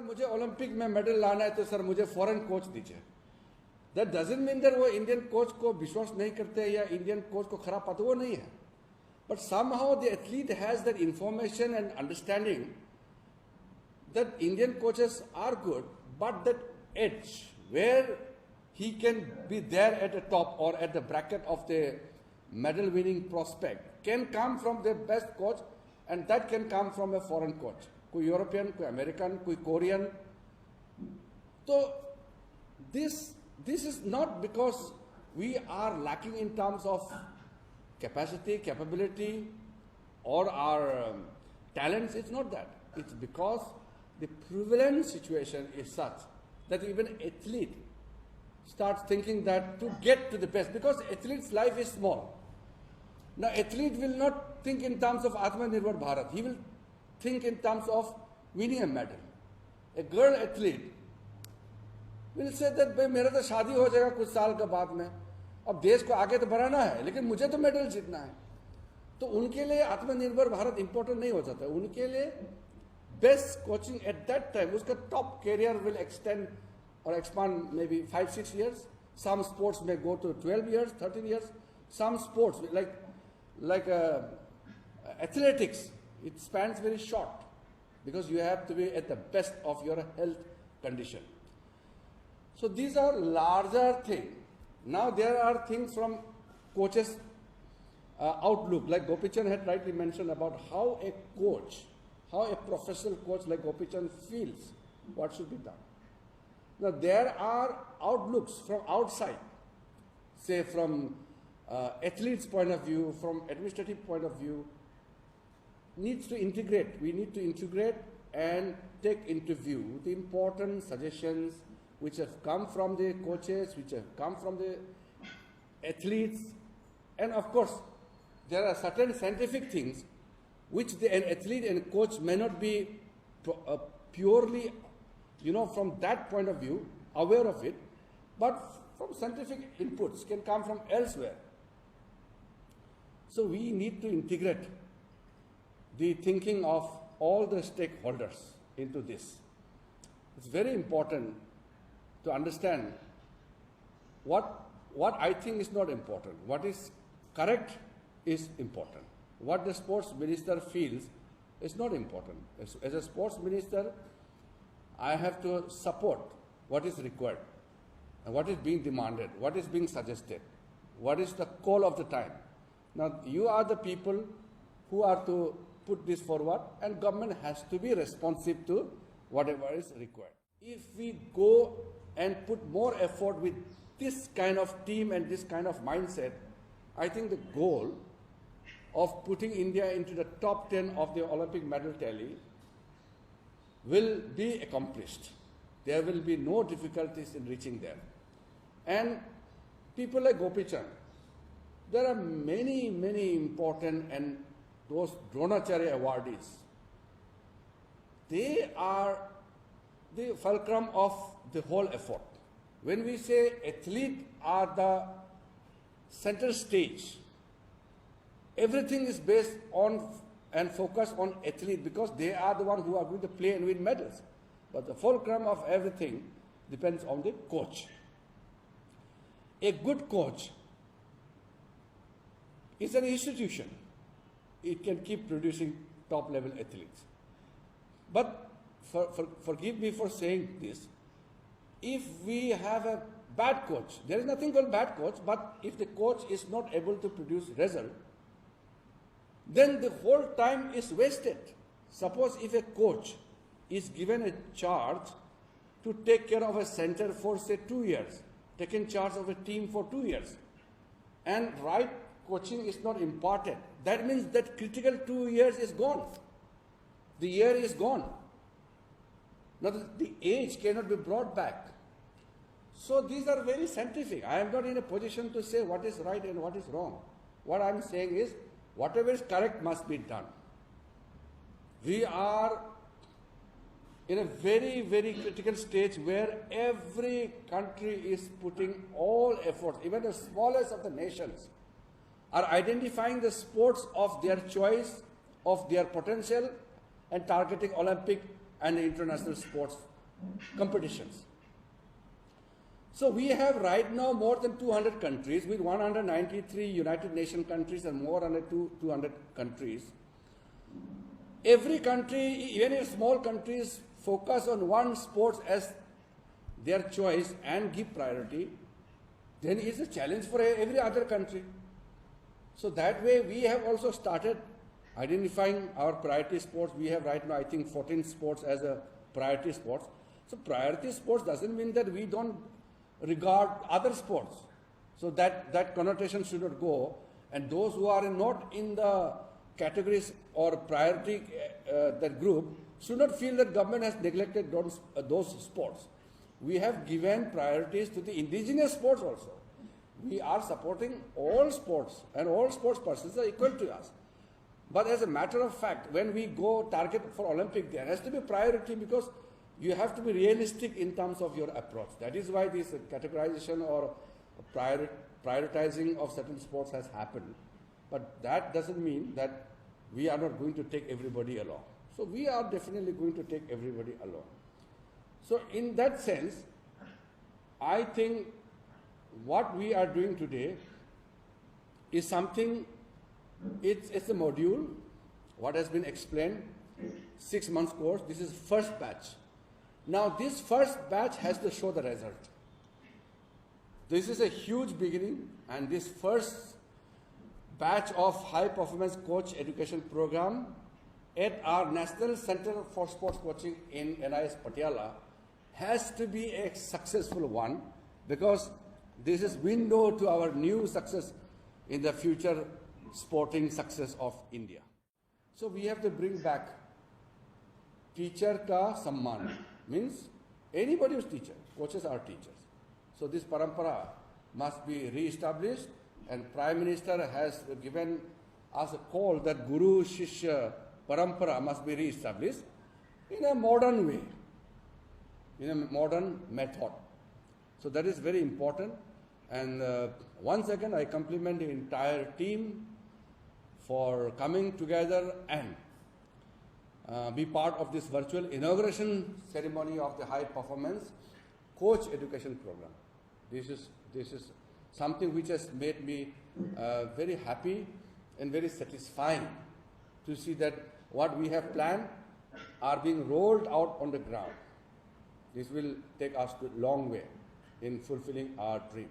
Sir मुझे Olympic में medal लाना है तो सर मुझे फॉरेन कोच दीजिए. That doesn't mean that वो इंडियन कोच को विश्वास नहीं करते या इंडियन कोच को खराब पाते, वो नहीं है. But somehow the athlete has that information and understanding that Indian coaches are good, but that edge where he can be there at the top or at the bracket of the medal winning prospect can come from the best coach, and that can come from a foreign coach. कोई European, कोई American, कोई Korean. So this is not because we are lacking in terms of capacity, capability, or our talents. It's not that. It's because the prevalent situation is such that even athlete starts thinking that to get to the best, because athlete's life is small. Now athlete will not think in terms of Atmanirbhar Bharat. He will think in terms of winning a medal. A girl athlete will say that भाई मेरा तो शादी हो जाएगा कुछ साल के बाद में, अब देश को आगे तो बढ़ाना है लेकिन मुझे तो मेडल जीतना है. तो उनके लिए आत्मनिर्भर भारत इंपॉर्टेंट नहीं हो जाता है. उनके लिए best coaching at that time, उसका top career will extend or expand maybe 5-6 years. Some sports may go to 12 years, 13 years. Some sports like athletics, it spans very short because you have to be at the best of your health condition. So these are larger things. Now there are things from coaches' outlook, like Gopichand had rightly mentioned about how a coach, how a professional coach like Gopichand feels what should be done. Now there are outlooks from outside, say from athlete's point of view, from administrative point of view, needs to integrate. We need to integrate and take into view the important suggestions which have come from the coaches, which have come from the athletes, and of course there are certain scientific things which an athlete and coach may not be purely, from that point of view, aware of it, but from scientific inputs can come from elsewhere. So we need to integrate the thinking of all the stakeholders into this. It's very important to understand what I think is not important. What is correct is important. What the sports minister feels is not important. As a sports minister, I have to support what is required and what is being demanded, what is being suggested, what is the call of the time. Now, you are the people who are to put this forward, and government has to be responsive to whatever is required. If we go and put more effort with this kind of team and this kind of mindset, I think the goal of putting India into the top 10 of the Olympic medal tally will be accomplished. There will be no difficulties in reaching there. And people like Gopichand, there are many important, and those Dronacharya awardees, they are the fulcrum of the whole effort. When we say athletes are the center stage, everything is based on and focused on athletes because they are the ones who are going to play and win medals. But the fulcrum of everything depends on the coach. A good coach is an institution. It can keep producing top-level athletes. But forgive me for saying this, if we have a bad coach, there is nothing called bad coach, but if the coach is not able to produce result, then the whole time is wasted. Suppose if a coach is given a charge to take care of a center for say 2 years, taking charge of a team for 2 years, and right coaching is not imparted, that means that critical 2 years is gone. The year is gone. Now the age cannot be brought back. So these are very scientific. I am not in a position to say what is right and what is wrong. What I am saying is whatever is correct must be done. We are in a very critical stage where every country is putting all efforts, even the smallest of the nations, are identifying the sports of their choice, of their potential, and targeting Olympic and the international sports competitions. So we have right now more than 200 countries with 193 United Nations countries and more than 200 countries. Every country, even if small countries, focus on one sport as their choice and give priority, then it's a challenge for every other country. So that way we have also started identifying our priority sports. We have right now, I think, 14 sports as a priority sports. So priority sports doesn't mean that we don't regard other sports. So that connotation should not go. And those who are not in the categories or priority that group should not feel that government has neglected those sports. We have given priorities to the indigenous sports also. We are supporting all sports, and all sports persons are equal to us. But as a matter of fact, when we go target for Olympic, there has to be priority because you have to be realistic in terms of your approach. That is why this categorization or prioritizing of certain sports has happened. But that doesn't mean that we are not going to take everybody along. So we are definitely going to take everybody along. So in that sense, I think what we are doing today is something, it's a module, what has been explained, 6 months course. This is first batch. Now this first batch has to show the result. This is a huge beginning, and this first batch of high performance coach education program at our National Center for Sports Coaching in NIS Patiala has to be a successful one, because this is window to our new success in the future sporting success of India. So we have to bring back teacher ka samman, means anybody who's teacher, coaches are teachers. So this parampara must be re-established, and Prime Minister has given us a call that Guru Shishya parampara must be re-established in a modern way, in a modern method. So that is very important. And once again, I compliment the entire team for coming together and be part of this virtual inauguration ceremony of the high performance coach education program. This is something which has made me very happy and very satisfying to see that what we have planned are being rolled out on the ground. This will take us to a long way in fulfilling our dream.